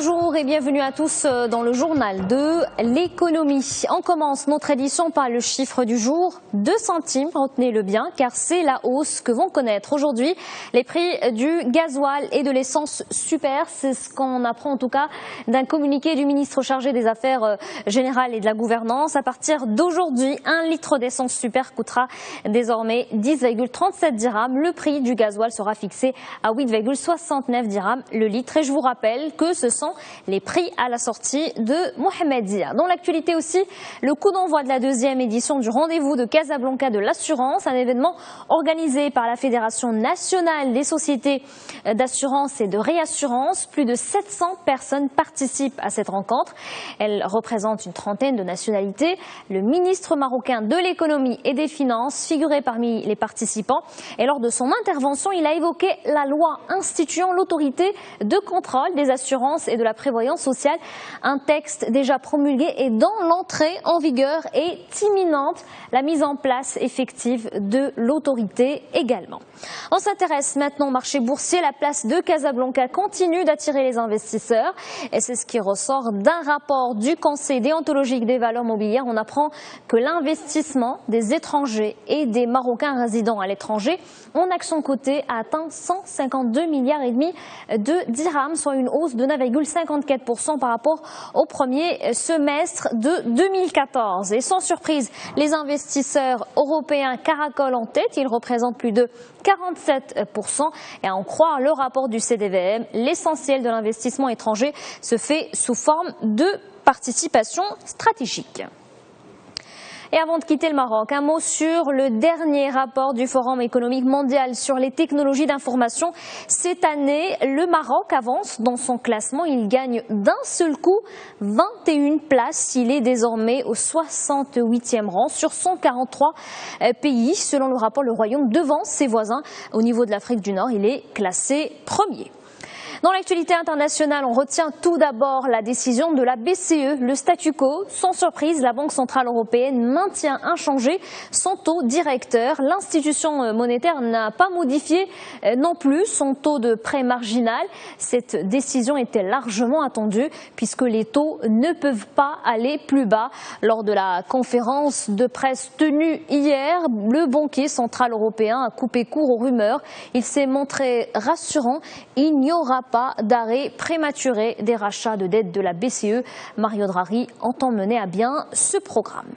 Bonjour et bienvenue à tous dans le journal de l'économie. On commence notre édition par le chiffre du jour, 2 centimes, retenez-le bien, car c'est la hausse que vont connaître aujourd'hui les prix du gasoil et de l'essence super. C'est ce qu'on apprend en tout cas d'un communiqué du ministre chargé des Affaires générales et de la gouvernance. À partir d'aujourd'hui, 1 litre d'essence super coûtera désormais 10,37 dirhams. Le prix du gasoil sera fixé à 8,69 dirhams le litre. Et je vous rappelle que ce sont les prix à la sortie de Mohamedia. Dans l'actualité aussi, le coup d'envoi de la 2e édition du rendez-vous de Casablanca de l'assurance, un événement organisé par la Fédération nationale des sociétés d'assurance et de réassurance. Plus de 700 personnes participent à cette rencontre. Elle représente une trentaine de nationalités. Le ministre marocain de l'économie et des finances figurait parmi les participants. Et lors de son intervention, il a évoqué la loi instituant l'autorité de contrôle des assurances et de la prévoyance sociale. Un texte déjà promulgué et dont l'entrée en vigueur est imminente. La mise en place effective de l'autorité également. On s'intéresse maintenant au marché boursier. La place de Casablanca continue d'attirer les investisseurs et c'est ce qui ressort d'un rapport du Conseil déontologique des valeurs mobilières. On apprend que l'investissement des étrangers et des Marocains résidant à l'étranger en actions cotées a atteint 152 milliards et demi de dirhams, soit une hausse de 9,54% par rapport au premier semestre de 2014. Et sans surprise, les investisseurs européens caracolent en tête. Ils représentent plus de 47%. Et à en croire le rapport du CDVM, l'essentiel de l'investissement étranger se fait sous forme de participation stratégique. Et avant de quitter le Maroc, un mot sur le dernier rapport du Forum économique mondial sur les technologies d'information. Cette année, le Maroc avance dans son classement. Il gagne d'un seul coup 21 places. Il est désormais au 68e rang sur 143 pays. Selon le rapport, le Royaume devance ses voisins. Au niveau de l'Afrique du Nord, il est classé premier. Dans l'actualité internationale, on retient tout d'abord la décision de la BCE, le statu quo. Sans surprise, la Banque centrale européenne maintient inchangé son taux directeur. L'institution monétaire n'a pas modifié non plus son taux de prêt marginal. Cette décision était largement attendue puisque les taux ne peuvent pas aller plus bas. Lors de la conférence de presse tenue hier, le banquier central européen a coupé court aux rumeurs. Il s'est montré rassurant. Il n'y aura pas d'arrêt prématuré des rachats de dettes de la BCE. Mario Draghi entend mener à bien ce programme.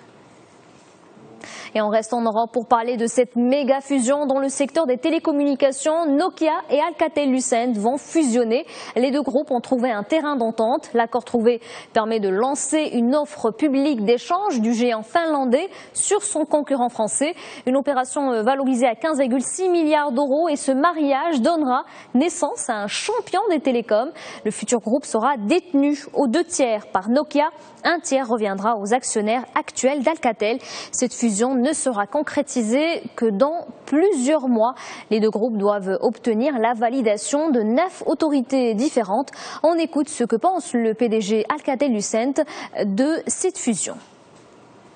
Et on reste en Europe pour parler de cette méga fusion dans le secteur des télécommunications. Nokia et Alcatel-Lucent vont fusionner. Les deux groupes ont trouvé un terrain d'entente. L'accord trouvé permet de lancer une offre publique d'échange du géant finlandais sur son concurrent français. Une opération valorisée à 15,6 milliards d'euros et ce mariage donnera naissance à un champion des télécoms. Le futur groupe sera détenu aux 2 tiers par Nokia. 1 tiers reviendra aux actionnaires actuels d'Alcatel. Cette fusion ne sera concrétisée que dans plusieurs mois. Les deux groupes doivent obtenir la validation de 9 autorités différentes. On écoute ce que pense le PDG Alcatel-Lucent de cette fusion.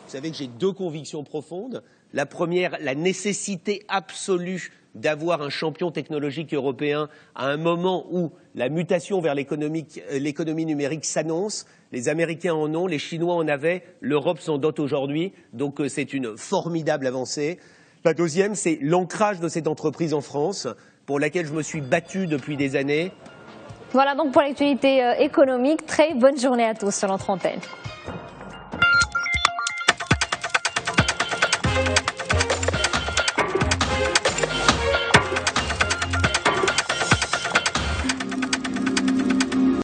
Vous savez que j'ai 2 convictions profondes. La première, la nécessité absolue d'avoir un champion technologique européen à un moment où la mutation vers l'économie numérique s'annonce. Les Américains en ont, les Chinois en avaient, l'Europe s'en dote aujourd'hui. Donc c'est une formidable avancée. La deuxième, c'est l'ancrage de cette entreprise en France, pour laquelle je me suis battu depuis des années. Voilà donc pour l'actualité économique. Très bonne journée à tous sur notre antenne.